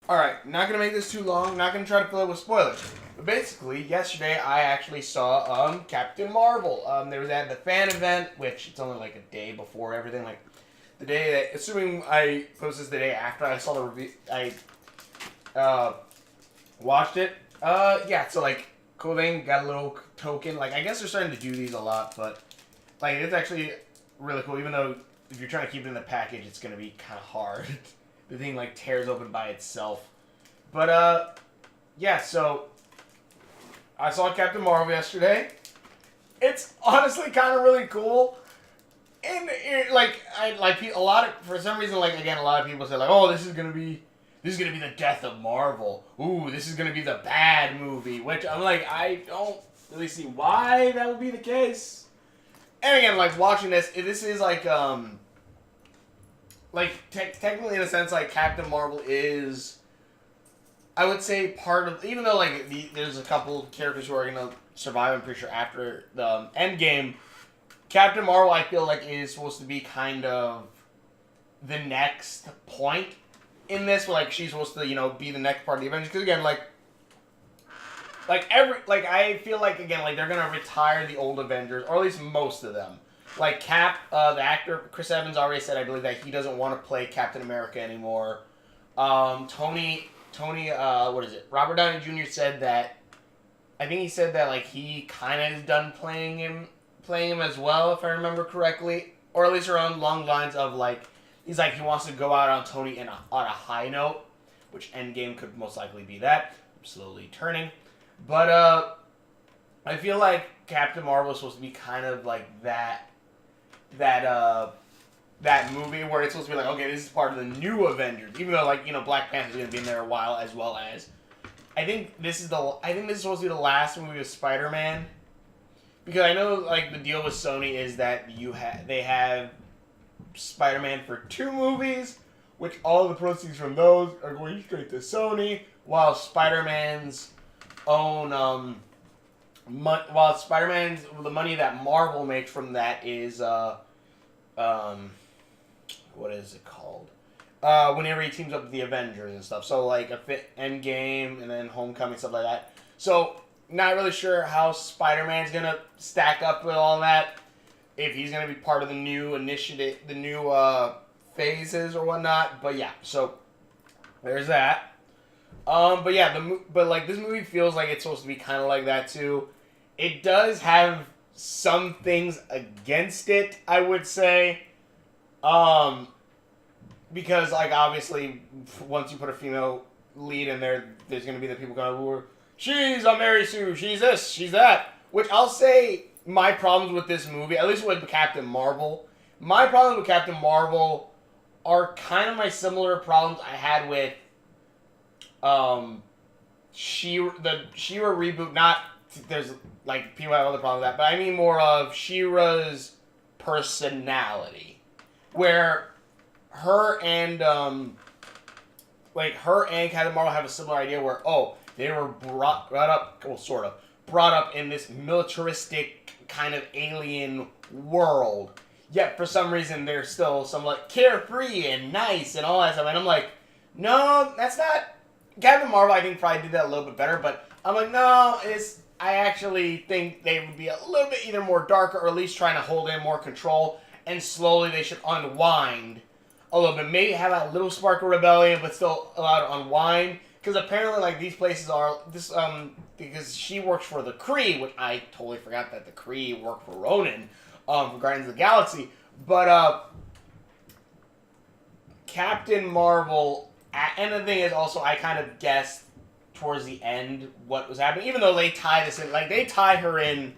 Alright, not gonna make this too long, not gonna try to fill it with spoilers. But basically, yesterday I actually saw Captain Marvel. There was at the fan event, which it's only like a day before everything. Like the day that, assuming I post this the day after I saw the review, I watched it. Yeah, so like cool thing, got a little token. Like I guess they're starting to do these a lot, but like it's actually really cool. Even though if you're trying to keep it in the package, it's gonna be kind of hard. The thing like tears open by itself. But yeah. So I saw Captain Marvel yesterday. It's honestly kind of really cool. And like I like a lot of for some reason like again a lot of people say like oh this is gonna be the death of Marvel. Ooh, this is gonna be the bad movie. Which I'm like I don't really see why that would be the case. And again like watching this is like technically in a sense like Captain Marvel is I would say part of even though like there's a couple characters who are gonna survive I'm pretty sure after the end game. Captain Marvel I feel like is supposed to be kind of the next point in this where like she's supposed to be the next part of the Avengers because again like I feel like again like they're gonna retire the old Avengers or at least most of them. Like Cap, the actor Chris Evans already said I believe that he doesn't want to play Captain America anymore. Tony, what is it? Robert Downey Jr. said that. I think he said that like he kind of is done playing him as well, if I remember correctly, or at least around long lines of like he's like he wants to go out on Tony on a high note, which Endgame could most likely be that. I'm slowly turning, but I feel like Captain Marvel is supposed to be kind of like that movie where it's supposed to be like, okay, this is part of the new Avengers, even though like Black Panther's gonna be in there a while as well as. I think this is supposed to be the last movie of Spider-Man, because I know like the deal with Sony is that they have Spider-Man for 2 movies, which all the proceeds from those are going straight to Sony, while Spider-Man's own while Spider-Man's the money that Marvel makes from that is what is it called? Whenever he teams up with the Avengers and stuff. So like Endgame and then Homecoming, stuff like that. So not really sure how Spider-Man's gonna stack up with all that. If he's gonna be part of the new initiative, the new phases or whatnot. But yeah, so there's that. But yeah, but like this movie feels like it's supposed to be kind of like that too. It does have some things against it, I would say. Because like obviously, once you put a female lead in there, there's gonna be the people going, she's a Mary Sue, she's this, she's that. Which I'll say my problems with this movie, at least with Captain Marvel, my problems with Captain Marvel are kind of my similar problems I had with the She-Ra reboot. Not there's like people have other problems with that, but I mean more of She-Ra's personality, where her and Captain Marvel have a similar idea where they were brought up in this militaristic kind of alien world, yet for some reason they're still somewhat carefree and nice and all that stuff, and I'm like, no, that's not. Captain Marvel I think probably did that a little bit better, but I'm like, no, I actually think they would be a little bit either more darker or at least trying to hold in more control, and slowly they should unwind a little bit. Maybe have a little spark of rebellion, but still allow to unwind. Because apparently, like, these places are because she works for the Kree, which I totally forgot that the Kree worked for Ronan, for Guardians of the Galaxy. But Captain Marvel, and the thing is also I kind of guessed towards the end what was happening, even though they tie this in, like they tie her in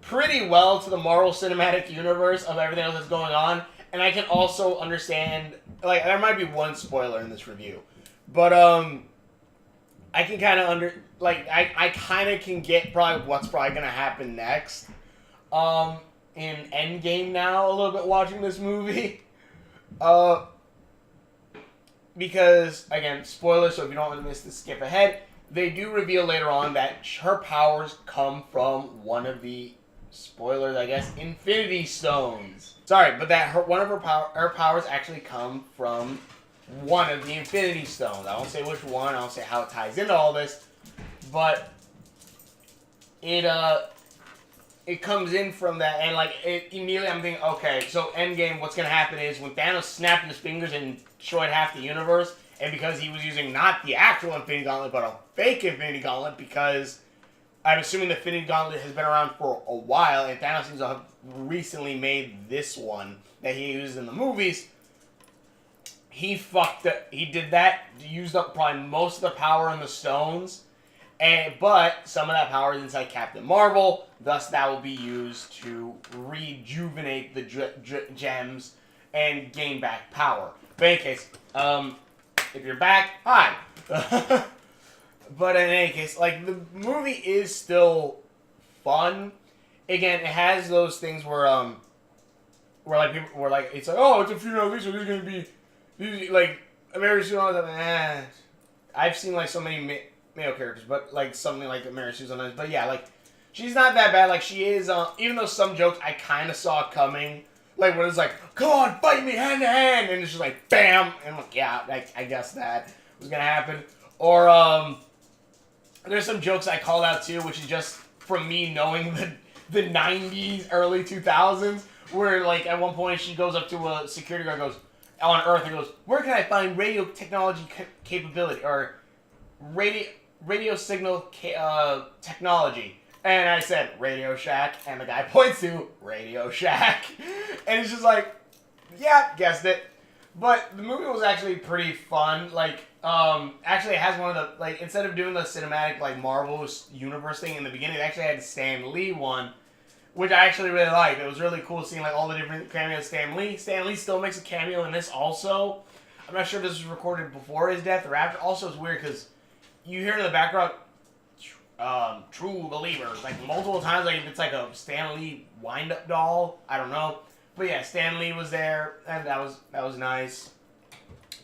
pretty well to the Marvel Cinematic Universe of everything else that's going on. And I can also understand, like, there might be one spoiler in this review, but I can kind of I kind of can get probably what's probably gonna happen next, in Endgame now a little bit watching this movie, because again spoilers. So if you don't want to miss the skip ahead, they do reveal later on that her powers come from one of the spoilers, I guess, Infinity Stones. Sorry, but that one of her powers actually come from one of the Infinity Stones. I won't say which one. I won't say how it ties into all this, but it comes in from that, and like immediately I'm thinking, okay, so Endgame, what's gonna happen is when Thanos snapped his fingers and destroyed half the universe, and because he was using not the actual Infinity Gauntlet but a fake Infinity Gauntlet, because I'm assuming the Infinity Gauntlet has been around for a while, and Thanos seems to have recently made this one that he used in the movies. He fucked it. He did that, used up probably most of the power in the stones. But some of that power is inside Captain Marvel, thus that will be used to rejuvenate the gems and gain back power. But in any case, if you're back, hi! But in any case, like, the movie is still fun. Again, it has those things where like, people were like, it's like, oh, it's a funeral, these are gonna be, like, American Sue, I've seen, like, so many male characters, but like something like Mary Sue sometimes. But yeah, like she's not that bad. Like she is, even though some jokes I kind of saw coming, like when it's like, "Come on, fight me hand to hand," and it's just like, "Bam!" and I'm like, yeah, I guess that was gonna happen. Or there's some jokes I called out too, which is just from me knowing the '90s, early 2000s, where like at one point she goes up to a security guard, goes on Earth, and goes, "Where can I find radio technology capability or radio signal technology?" And I said, Radio Shack, and the guy points to Radio Shack. And it's just like, yeah, guessed it. But the movie was actually pretty fun. Like, actually it has one of the, like, instead of doing the cinematic, like, Marvel Universe thing in the beginning, it actually had Stan Lee one, which I actually really liked. It was really cool seeing, like, all the different cameos of Stan Lee. Stan Lee still makes a cameo in this also. I'm not sure if this was recorded before his death or after. Also, it's weird because you hear in the background, True Believers, like multiple times, like it's like a Stan Lee wind-up doll. I don't know, but yeah, Stan Lee was there, and that was nice.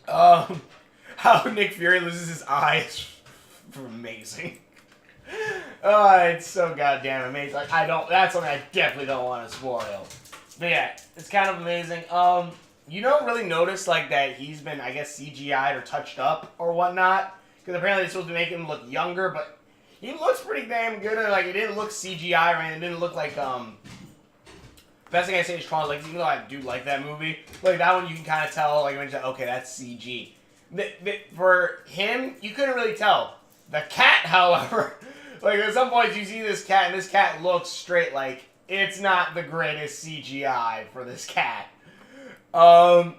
How Nick Fury loses his eyes, amazing. Oh, it's so goddamn amazing. Like that's something I definitely don't want to spoil. But yeah, it's kind of amazing. You don't really notice like that he's been, I guess, CGI'd or touched up or whatnot. Because apparently they're supposed to make him look younger, but he looks pretty damn good. And, like, it didn't look CGI, or anything. It didn't look like, best thing I say is Tron, like, even though I do like that movie, like, that one you can kind of tell, like, okay, that's CG. For him, you couldn't really tell. The cat, however, like, at some points you see this cat, and this cat looks straight, like, it's not the greatest CGI for this cat. And,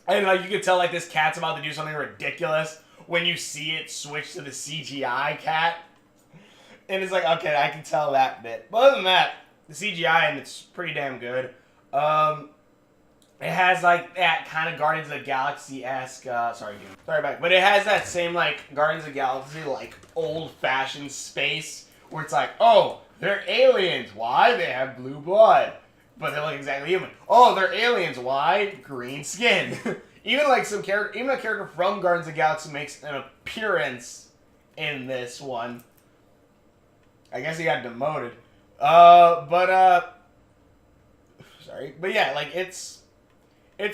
like, you could tell, like, this cat's about to do something ridiculous when you see it switch to the CGI cat. And it's like, okay, I can tell that bit. But other than that, the CGI, and it's pretty damn good. It has, like, that kind of Guardians of the Galaxy-esque, sorry back. But it has that same, like, Guardians of the Galaxy, like, old-fashioned space, where it's like, oh, they're aliens. Why? They have blue blood. But they look exactly human. Oh, they're aliens. Why? Green skin. Even like a character from Guardians of the Galaxy makes an appearance in this one. I guess he got demoted. Sorry. But yeah, like it's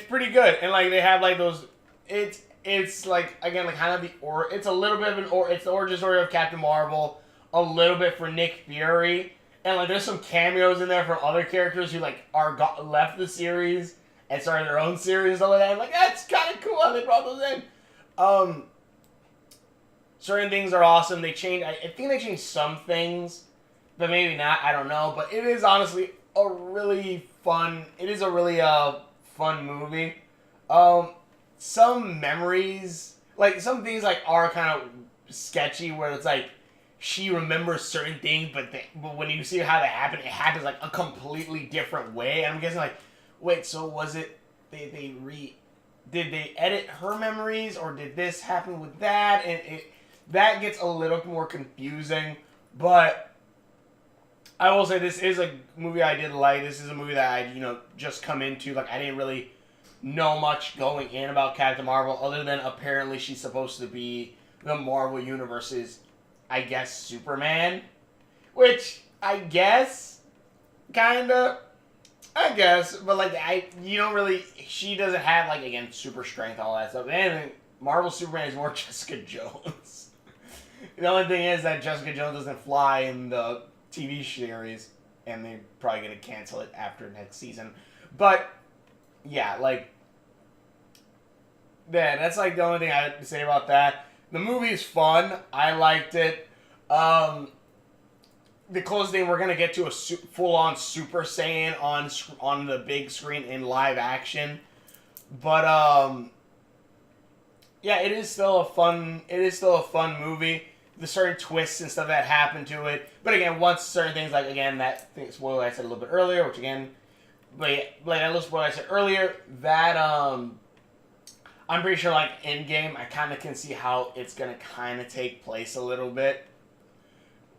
pretty good. And like they have like those, it's like, again, like kind of it's a little bit of it's the origin story of Captain Marvel, a little bit for Nick Fury. And like there's some cameos in there from other characters who like left the series and started their own series and stuff like that. I'm like, that's kind of cool how they brought those in. Certain things are awesome. They change. I think they changed some things, but maybe not. I don't know. But it is honestly a really fun. It is a really fun movie. Some memories, like some things, like are kind of sketchy. Where it's like she remembers certain things, but when you see how that happened, it happens like a completely different way. And I'm guessing like, wait, so was it did they edit her memories, or did this happen with that? And that gets a little more confusing. But I will say this is a movie I did like. This is a movie that I, just come into. Like, I didn't really know much going in about Captain Marvel, other than apparently she's supposed to be the Marvel Universe's, I guess, Superman. Which, I guess, kinda. I guess, but like you don't really. She doesn't have like again super strength, all that stuff. And Marvel Superman is more Jessica Jones. The only thing is that Jessica Jones doesn't fly in the TV series, and they're probably gonna cancel it after next season. But yeah, like yeah, that's like the only thing I have to say about that. The movie is fun. I liked it. The closest thing we're gonna get to a full-on Super Saiyan on the big screen in live action, but yeah, it is still a fun movie. The certain twists and stuff that happen to it, but again, once certain things like again that thing, spoiler I said a little bit earlier, which again, but yeah, like that little spoiler I said earlier, that I'm pretty sure like Endgame, I kind of can see how it's gonna kind of take place a little bit.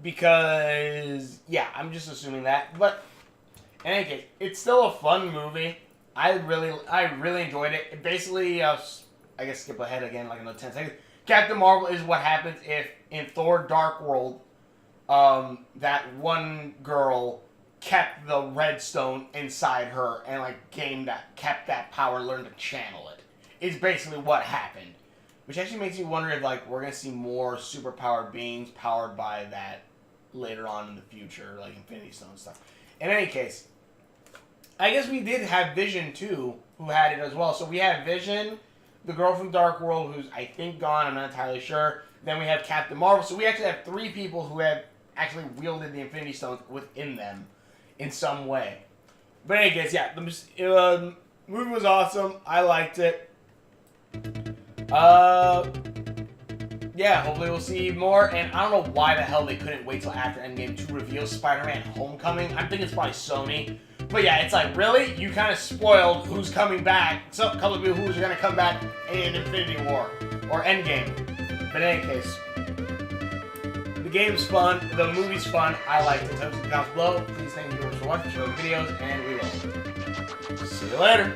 Because, yeah, I'm just assuming that. But, in any case, it's still a fun movie. I really enjoyed it. It basically, I guess skip ahead again, like another 10 seconds. Captain Marvel is what happens if, in Thor Dark World, that one girl kept the red stone inside her and, like, kept that power, learned to channel it. It's basically what happened. Which actually makes me wonder if, like, we're going to see more superpowered beings powered by that later on in the future, like Infinity Stone stuff. In any case, I guess we did have Vision, too, who had it as well. So we have Vision, the girl from Dark World, who's, I think, gone. I'm not entirely sure. Then we have Captain Marvel. So we actually have 3 people who have actually wielded the Infinity Stones within them in some way. But in any case, yeah, the movie was awesome. I liked it. Yeah, hopefully we'll see more, and I don't know why the hell they couldn't wait till after Endgame to reveal Spider-Man Homecoming. I'm thinking it's probably Sony. But yeah, it's like, really? You kind of spoiled who's coming back. So, a couple of people who's going to come back in Infinity War, or Endgame. But in any case, the game's fun, the movie's fun, I liked it. Tell us in the comments below. Please thank you for watching, share the videos, and we will see you later.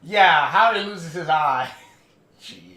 Yeah, how he loses his eye. Jeez.